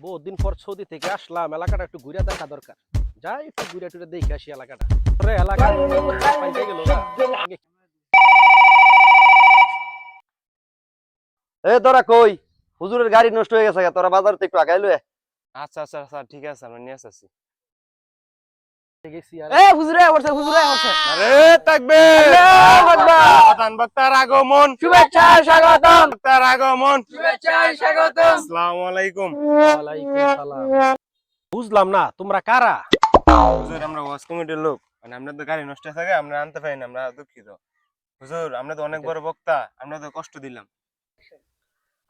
বহুদিন পর সৌদি থেকে আসলাম, এলাকাটা একটু ঘুরে দেখা দরকার। যাই একটু ঘুরে টুরে দেখে আসি এলাকাটা। এলাকা পাল্টে গেল না। এ তোরা কই? হুজুরের গাড়ি নষ্ট হয়ে গেছে, তোরা বাজার থেকে একটু আগাইলো। আচ্ছা আচ্ছা আচ্ছা ঠিক আছে, আমরা নিয়ে আসছি। হুজুরে ওরছে আরে তাকবীর, আল্লাহু আকবার। আজান বক্তার আগমন, শুভেচ্ছা স্বাগতম, বক্তার আগমন, শুভেচ্ছা স্বাগতম। আসসালামু আলাইকুম। ওয়ালাইকুম সালাম। বুঝলাম না তোমরা কারা? হুজুর আমরা ওয়াজ কমিটির লোক, মানে আমরা তো গাড়ি নষ্ট হয়ে থাকে, আমরা আনতে পারি না, আমরা দুঃখিত। হুজুর আমরা তো অনেক বড় বক্তা, আমরা তো কষ্ট দিলাম।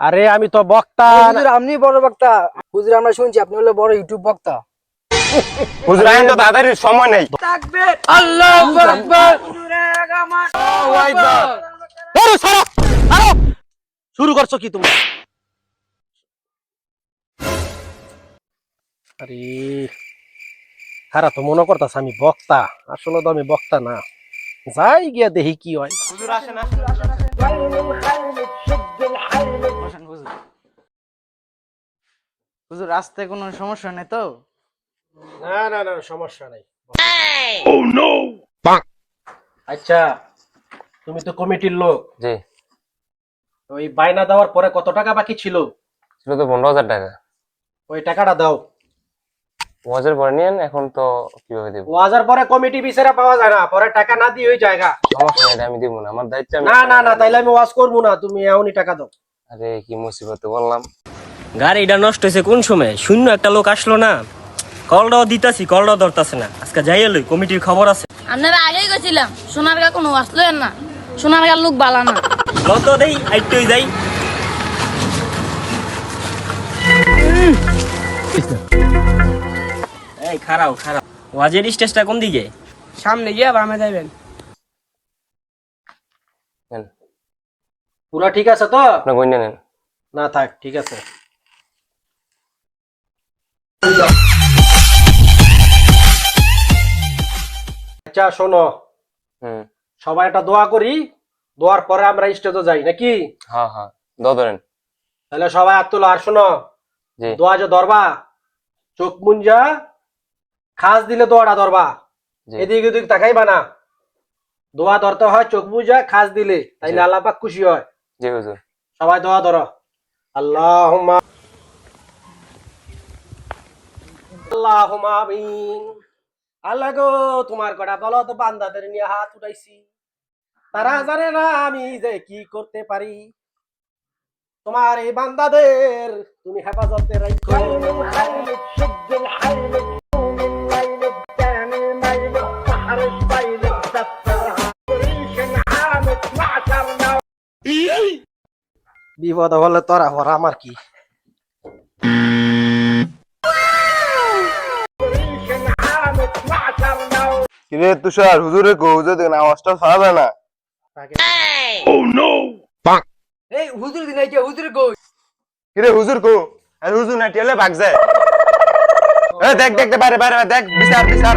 আরে আমি তো বক্তা না। হুজুর আপনি বড় বক্তা। হুজুর আমরা শুনছি আপনি হলো বড় ইউটিউব বক্তা। হুজুর আইন তো তাড়াতাড়ি সময় নেই। তাকবীর, আল্লাহু আকবার, হুজুরের আগমন, আল্লাহু আকবার। আরে সারা, আরে শুরু করছো কি তোমরা? আরে হারা তো মনে করতাছ আমি বক্তা, আসলে তো আমি বক্তা না। যাই গিয়া দেখি কি হয়। হুজুর আসেন আসেন। বসেন হুজুর। হুজুর রাস্তায় কোনো সমস্যা নেই তো? না না না, সমস্যা নাই। আচ্ছা, তুমি তো কমিটির লোক, জি, ওই বায়না দেওয়ার পরে কত টাকা বাকি ছিল? ছিল তো 15,000 টাকা। ওই টাকাটা দাও। ওয়াজের পরে নিয়েন, এখন তো কিভাবে দেব? ওয়াজার পরে কমিটি বিচারে পাওয়া যায় না, পরে টাকা না দিয়ে ওই জায়গা। সমস্যা নেই, আমি দিব না, আমার দায়িত্ব আমি। না না না, তাইলে আমি ওয়াজ করবো না, তুমি এখনই টাকা দাও। আরে কি মুসিবতে বললাম। গাড়িটা নষ্ট হয়েছে কোন সময়? শূন্য একটা লোক আসলো না, কলটাও দিতাছি, কলটাও ধরতাছে না। আজকে যাইয়া লই, কমিটির খবর আছে। আপনারা আগেই গেছিলাম, সোনারগা কোনো আসলেন না, সোনারগার লোক বালা না। যত দেই আইটই যাই। এই খারাও খারাও, ওয়াজের স্টেজটা কোন দিকে? সামনে গিয়ে বামে যাবেন। নেন, পুরা ঠিক আছে তো? আপনি গইনা নেন। না থাক, ঠিক আছে। আচ্ছা শোনো, হুম, সবাই একটা দোয়া করি, দোয়ার পরে আমরা স্টেজে যাই নাকি? হ্যাঁ হ্যাঁ, ধরেন। তাহলে সবাই হাত তোলো। আর শোনো, জি, দোয়া যে ধরবা, চোখ মুঞ্জা খাস দিলে দোয়াটা ধরবা, জি এদিক ওদিক তাকাইবা না। দোয়া ধরতে হয় চোখ মুঞ্জা খাস দিলে, তাইলে জি। আল্লাহ পাক খুশি হয়। জি হুজুর। সবাই দোয়া ধরো। আল্লাহুম্মা আল্লাহুম্মা আমিন। আল্লাহ গো, তোমার কথা বলো তো, বান্দাদের নিয়ে হাত উঠাইছি, তারা জানে না আমি যে কি করতে পারি। তোমার এই বান্দাদের তুমি হেফাজতে রাখো। বিপদ হলে তোরা হর, আমার কি? কিরে তুষার, হুজুরে কো, হুজুর দেখেন আওয়াজটা ছাড়া না। এই হুজুর দিন আইছে, হুজুর কই? কিরে হুজুর কো? আরে হুজুর না টেলে ভাগ যায়। এ দেখ দেখ দেখ, বাইরে বাইরে দেখ, বিচার বিচার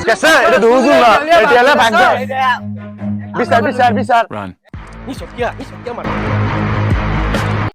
কেসে, এটা তো হুজুর না, টেলে ভাগ যায়। বিচার বিচার বিচার। নিশো কিয়া মার।